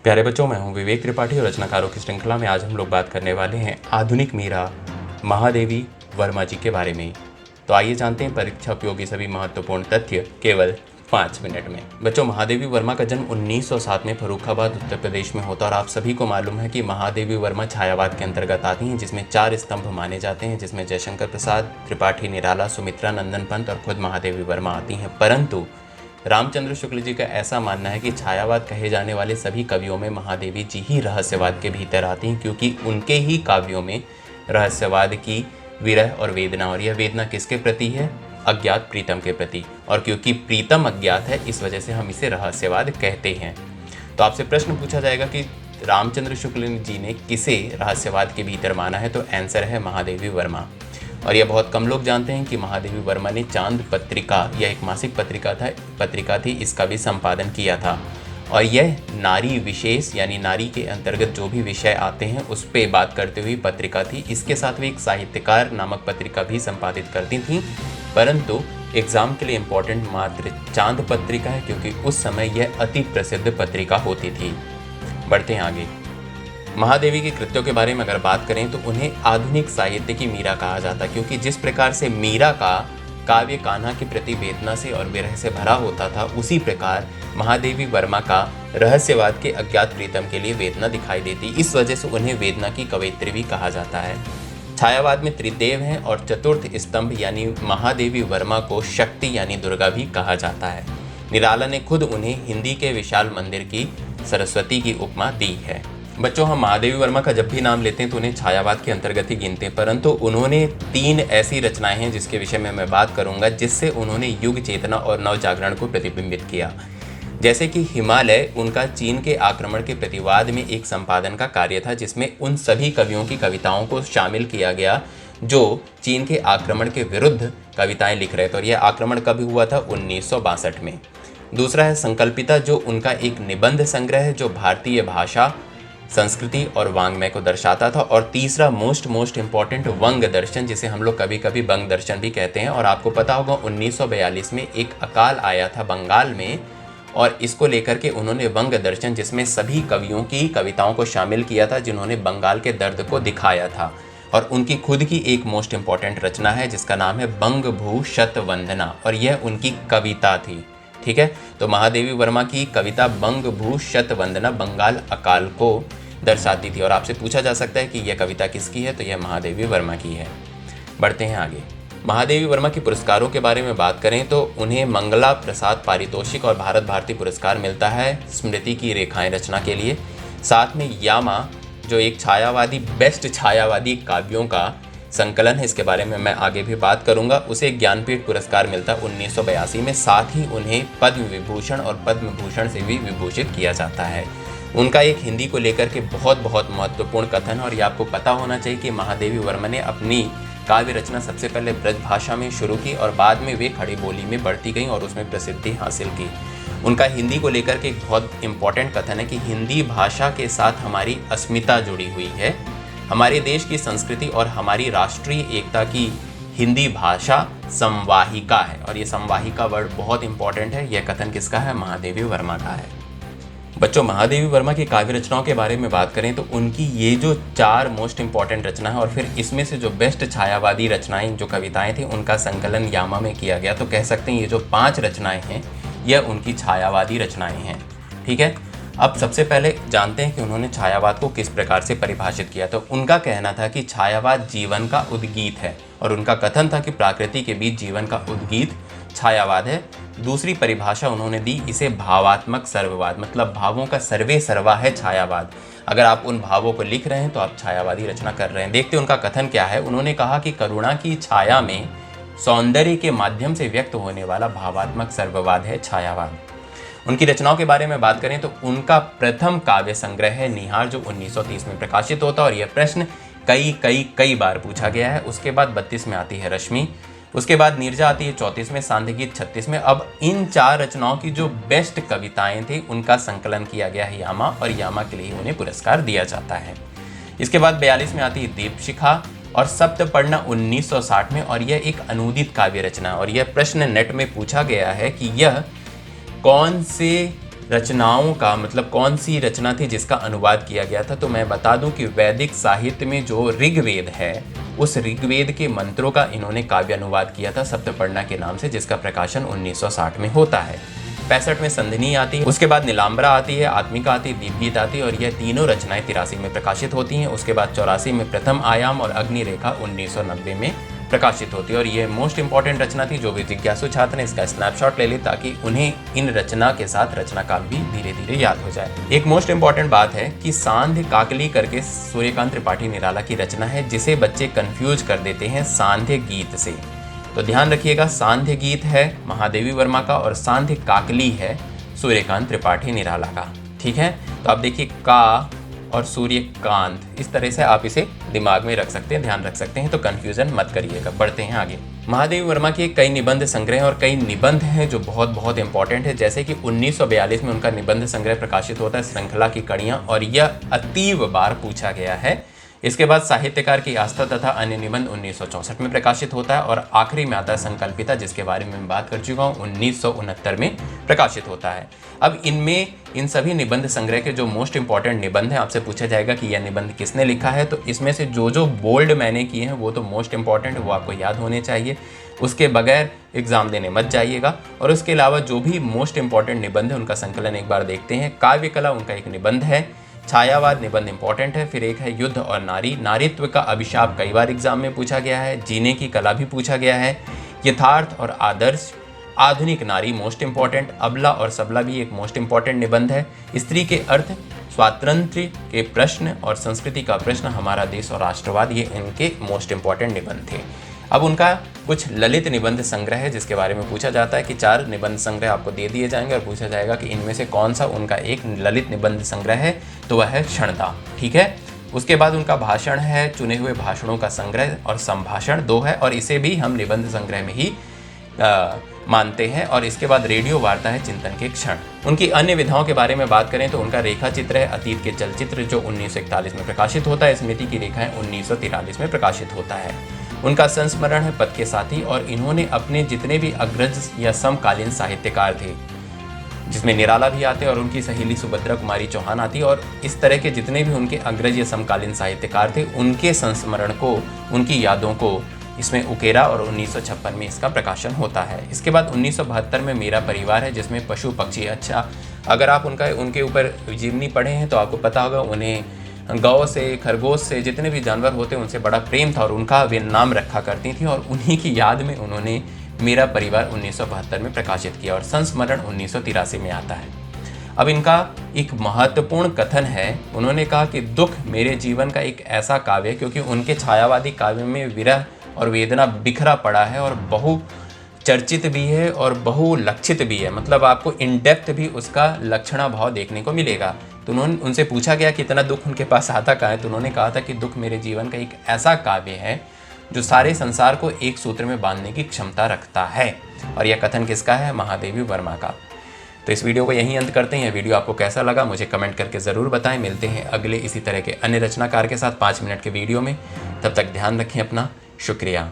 प्यारे बच्चों, मैं हूं विवेक त्रिपाठी और रचनाकारों की श्रृंखला में आज हम लोग बात करने वाले हैं आधुनिक मीरा महादेवी वर्मा जी के बारे में। तो आइए जानते हैं परीक्षा उपयोगी सभी महत्वपूर्ण तथ्य केवल 5 मिनट में। बच्चों, महादेवी वर्मा का जन्म 1907 में फर्रुखाबाद उत्तर प्रदेश में होता और आप सभी को मालूम है कि महादेवी वर्मा छायावाद के अंतर्गत आती हैं, जिसमें 4 स्तंभ माने जाते हैं, जिसमें जयशंकर प्रसाद, त्रिपाठी निराला, सुमित्रा नंदन पंत और खुद महादेवी वर्मा आती हैं। परंतु रामचंद्र शुक्ल जी का ऐसा मानना है कि छायावाद कहे जाने वाले सभी कवियों में महादेवी जी ही रहस्यवाद के भीतर आती हैं, क्योंकि उनके ही काव्यों में रहस्यवाद की विरह और वेदना, और यह वेदना किसके प्रति है? अज्ञात प्रीतम के प्रति। और क्योंकि प्रीतम अज्ञात है, इस वजह से हम इसे रहस्यवाद कहते हैं। तो आपसे प्रश्न पूछा जाएगा कि रामचंद्र शुक्ल जी ने किसे रहस्यवाद के भीतर माना है, तो आंसर है महादेवी वर्मा। और यह बहुत कम लोग जानते हैं कि महादेवी वर्मा ने चांद पत्रिका, यह एक मासिक पत्रिका थी, इसका भी संपादन किया था। और यह नारी विशेष यानी नारी के अंतर्गत जो भी विषय आते हैं उस पर बात करते हुए पत्रिका थी। इसके साथ वे एक साहित्यकार नामक पत्रिका भी संपादित करती थी, परंतु एग्जाम के लिए इम्पोर्टेंट मात्र चांद पत्रिका है, क्योंकि उस समय यह अति प्रसिद्ध पत्रिका होती थी। बढ़ते हैं आगे। महादेवी के कृत्यों के बारे में अगर बात करें तो उन्हें आधुनिक साहित्य की मीरा कहा जाता, क्योंकि जिस प्रकार से मीरा का काव्य कान्हा के प्रति वेदना से और विरह से भरा होता था, उसी प्रकार महादेवी वर्मा का रहस्यवाद के अज्ञात प्रीतम के लिए वेदना दिखाई देती। इस वजह से उन्हें वेदना की कवयित्री भी कहा जाता है। छायावाद में त्रिदेव हैं और चतुर्थ स्तंभ यानी महादेवी वर्मा को शक्ति यानी दुर्गा भी कहा जाता है। निराला ने खुद उन्हें हिंदी के विशाल मंदिर की सरस्वती की उपमा दी है। बच्चों, हम महादेवी वर्मा का जब भी नाम लेते हैं तो उन्हें छायावाद के अंतर्गत ही गिनते हैं, परंतु उन्होंने 3 ऐसी रचनाएं हैं जिसके विषय में मैं बात करूंगा, जिससे उन्होंने युग चेतना और नव जागरण को प्रतिबिंबित किया। जैसे कि हिमालय, उनका चीन के आक्रमण के प्रतिवाद में एक संपादन का कार्य था, जिसमें उन सभी कवियों की कविताओं को शामिल किया गया जो चीन के आक्रमण के विरुद्ध कविताएं लिख रहे थे। और यह आक्रमण कब हुआ था? 1962 में। दूसरा है संकल्पिता, जो उनका एक निबंध संग्रह है जो भारतीय भाषा, संस्कृति और वांग्मय को दर्शाता था। और तीसरा मोस्ट इम्पॉर्टेंट वंग दर्शन, जिसे हम लोग कभी कभी बंग दर्शन भी कहते हैं। और आपको पता होगा 1942 में एक अकाल आया था बंगाल में, और इसको लेकर के उन्होंने वंग दर्शन, जिसमें सभी कवियों की कविताओं को शामिल किया था जिन्होंने बंगाल के दर्द को दिखाया था। और उनकी खुद की एक मोस्ट इम्पॉर्टेंट रचना है जिसका नाम है बंग भू शत वंदना, और यह उनकी कविता थी। ठीक है, तो महादेवी वर्मा की कविता बंग भू शत वंदना बंगाल अकाल को दर्शाती थी। और आपसे पूछा जा सकता है कि यह कविता किसकी है, तो यह महादेवी वर्मा की है। बढ़ते हैं आगे। महादेवी वर्मा के पुरस्कारों के बारे में बात करें तो उन्हें मंगला प्रसाद पारितोषिक और भारत भारती पुरस्कार मिलता है स्मृति की रेखाएं रचना के लिए। साथ में यामा, जो एक छायावादी बेस्ट छायावादी काव्यों का संकलन है, इसके बारे में मैं आगे भी बात करूंगा, उसे ज्ञानपीठ पुरस्कार मिलता है 1982 में। साथ ही उन्हें पद्म विभूषण और पद्म भूषण से भी विभूषित किया जाता है। उनका एक हिंदी को लेकर के बहुत महत्वपूर्ण कथन, और ये आपको पता होना चाहिए कि महादेवी वर्मा ने अपनी काव्य रचना सबसे पहले ब्रज भाषा में शुरू की और बाद में वे खड़ी बोली में बढ़ती गई और उसमें प्रसिद्धि हासिल की। उनका हिंदी को लेकर के एक बहुत इंपॉर्टेंट कथन है कि हिंदी भाषा के साथ हमारी अस्मिता जुड़ी हुई है, हमारे देश की संस्कृति और हमारी राष्ट्रीय एकता की हिंदी भाषा संवाहिका है। और ये संवाहिका वर्ड बहुत इंपॉर्टेंट है। यह कथन किसका है? महादेवी वर्मा का है। बच्चों, महादेवी वर्मा की काव्य रचनाओं के बारे में बात करें तो उनकी ये जो 4 मोस्ट इंपॉर्टेंट रचना है, और फिर इसमें से जो बेस्ट छायावादी रचनाएं जो कविताएं थी उनका संकलन यामा में किया गया, तो कह सकते हैं ये जो 5 रचनाएं हैं यह उनकी छायावादी रचनाएं हैं। ठीक है, अब सबसे पहले जानते हैं कि उन्होंने छायावाद को किस प्रकार से परिभाषित किया। तो उनका कहना था कि छायावाद जीवन का उद्गीत है, और उनका कथन था कि प्रकृति के बीच जीवन का उद्गीत छायावाद है। दूसरी परिभाषा उन्होंने दी इसे भावात्मक सर्ववाद, मतलब भावों का सर्वे सर्वा है छायावाद। अगर आप उन भावों को लिख रहे हैं तो आप छायावादी रचना कर रहे हैं। देखते उनका कथन क्या है। उन्होंने कहा कि करुणा की छाया में सौंदर्य के माध्यम से व्यक्त होने वाला भावात्मक सर्ववाद है छायावाद। उनकी रचनाओं के बारे में बात करें तो उनका प्रथम काव्य संग्रह है निहार, जो 1930 में प्रकाशित होता है, और यह प्रश्न कई बार पूछा गया है। उसके बाद 32 में आती है रश्मि, उसके बाद नीरजा आती है 34 में, सांध्य गीत 36 में। अब इन 4 रचनाओं की जो बेस्ट कविताएं थी उनका संकलन किया गया है यामा, और यामा के लिए उन्हें पुरस्कार दिया जाता है। इसके बाद 42 में आती है दीपशिखा और सप्तपर्णा 1960 में, और यह एक अनूदित काव्य रचना। और यह प्रश्न नेट में पूछा गया है कि यह कौन से रचनाओं का मतलब कौन सी रचना थी जिसका अनुवाद किया गया था, तो मैं बता दूं कि वैदिक साहित्य में जो ऋग्वेद है उस ऋग्वेद के मंत्रों का इन्होंने काव्य अनुवाद किया था सप्तपर्णा के नाम से, जिसका प्रकाशन 1960 में होता है। 65 में संधिनी आती है, उसके बाद नीलांबरा आती है, आत्मिका आती है, दीपगीत आती है, और यह तीनों रचनाएं 83 में प्रकाशित होती हैं। उसके बाद 84 में प्रथम आयाम और अग्निरेखा 1990 में प्रकाशित होती है। और ये मोस्ट इंपॉर्टेंट रचना थी। जो भी जिज्ञासु छात्र हैं इसका स्नैपशॉट ले ले ताकि उन्हें इन रचना के साथ रचना काल भी धीरे धीरे याद हो जाए। एक मोस्ट इंपॉर्टेंट बात है कि सांध्य काकली करके सूर्यकांत त्रिपाठी निराला की रचना है, जिसे बच्चे कंफ्यूज कर देते हैं सांध्य गीत से। तो ध्यान रखिएगा, सांध्य गीत है महादेवी वर्मा का और सांध्य काकली है सूर्यकांत त्रिपाठी निराला का। ठीक है, तो आप देखिए का और सूर्यकांत, इस तरह से आप इसे दिमाग में रख सकते हैं, ध्यान रख सकते हैं, तो कंफ्यूजन मत करिएगा। बढ़ते हैं आगे। महादेवी वर्मा के कई निबंध संग्रह और कई निबंध हैं जो बहुत बहुत इंपॉर्टेंट है। जैसे कि 1942 में उनका निबंध संग्रह प्रकाशित होता है श्रृंखला की कड़ियाँ, और यह अतीव बार पूछा गया है। इसके बाद साहित्यकार की आस्था तथा अन्य निबंध 1964 में प्रकाशित होता है, और आखिरी में आता है संकल्पिता, जिसके बारे में मैं बात कर चुका हूँ, 1969 में प्रकाशित होता है। अब इनमें इन सभी निबंध संग्रह के जो मोस्ट इंपॉर्टेंट निबंध हैं, आपसे पूछा जाएगा कि यह निबंध किसने लिखा है, तो इसमें से जो जो बोल्ड मैंने किए हैं वो तो मोस्ट इंपॉर्टेंट है, वो आपको याद होने चाहिए, उसके बगैर एग्जाम देने मत जाइएगा। और उसके अलावा जो भी मोस्ट इंपॉर्टेंट निबंध है उनका संकलन एक बार देखते हैं। काव्य कला उनका एक निबंध है, छायावाद निबंध इंपॉर्टेंट है, फिर एक है युद्ध और नारी, नारीत्व का अभिशाप कई बार एग्जाम में पूछा गया है, जीने की कला भी पूछा गया है, यथार्थ और आदर्श, आधुनिक नारी मोस्ट इंपॉर्टेंट, अबला और सबला भी एक मोस्ट इंपॉर्टेंट निबंध है, स्त्री के अर्थ, स्वातंत्र्य के प्रश्न और संस्कृति का प्रश्न, हमारा देश और राष्ट्रवाद, ये इनके मोस्ट इंपॉर्टेंट निबंध थे। अब उनका कुछ ललित निबंध संग्रह है जिसके बारे में पूछा जाता है कि 4 निबंध संग्रह आपको दे दिए जाएंगे और पूछा जाएगा कि इनमें से कौन सा उनका एक ललित निबंध संग्रह है, तो वह है क्षणता। ठीक है, उसके बाद उनका भाषण है, चुने हुए भाषणों का संग्रह, और संभाषण 2 है, और इसे भी हम निबंध संग्रह में ही मानते हैं। और इसके बाद रेडियो वार्ता है, चिंतन के क्षण। उनकी अन्य विधाओं के बारे में बात करें तो उनका रेखा चित्र है, अतीत के चलचित्र, जो 1941 में प्रकाशित होता है, स्मृति की रेखाएं 1943 में प्रकाशित होता है। उनका संस्मरण है, पद के साथी, और इन्होंने अपने जितने भी अग्रज या समकालीन साहित्यकार थे, जिसमें निराला भी आते और उनकी सहेली सुभद्रा कुमारी चौहान आती, और इस तरह के जितने भी उनके अग्रज या समकालीन साहित्यकार थे उनके संस्मरण को, उनकी यादों को इसमें उकेरा, और 1956 में इसका प्रकाशन होता है। इसके बाद 1972 में मेरा परिवार है, जिसमें पशु पक्षी, अच्छा अगर आप उनके ऊपर जीवनी पढ़े हैं तो आपको पता होगा उन्हें गौ से, खरगोश से, जितने भी जानवर होते हैं उनसे बड़ा प्रेम था और उनका वे नाम रखा करती थी, और उन्हीं की याद में उन्होंने मेरा परिवार 1972 में प्रकाशित किया, और संस्मरण 1983 में आता है। अब इनका एक महत्वपूर्ण कथन है, उन्होंने कहा कि दुख मेरे जीवन का एक ऐसा काव्य, क्योंकि उनके छायावादी काव्य में विरह और वेदना बिखरा पड़ा है और बहु चर्चित भी है और बहुलक्षित भी है, मतलब आपको इन डेप्थ भी उसका लक्षणा भाव देखने को मिलेगा। तो उनसे पूछा गया कि इतना दुख उनके पास आता कहाँ है, तो उन्होंने कहा था कि दुख मेरे जीवन का एक ऐसा काव्य है जो सारे संसार को एक सूत्र में बांधने की क्षमता रखता है। और यह कथन किसका है? महादेवी वर्मा का। तो इस वीडियो को यहीं अंत करते हैं। वीडियो आपको कैसा लगा मुझे कमेंट करके ज़रूर बताएं। मिलते हैं अगले इसी तरह के अन्य रचनाकार के साथ 5 मिनट के वीडियो में। तब तक ध्यान रखें अपना। शुक्रिया।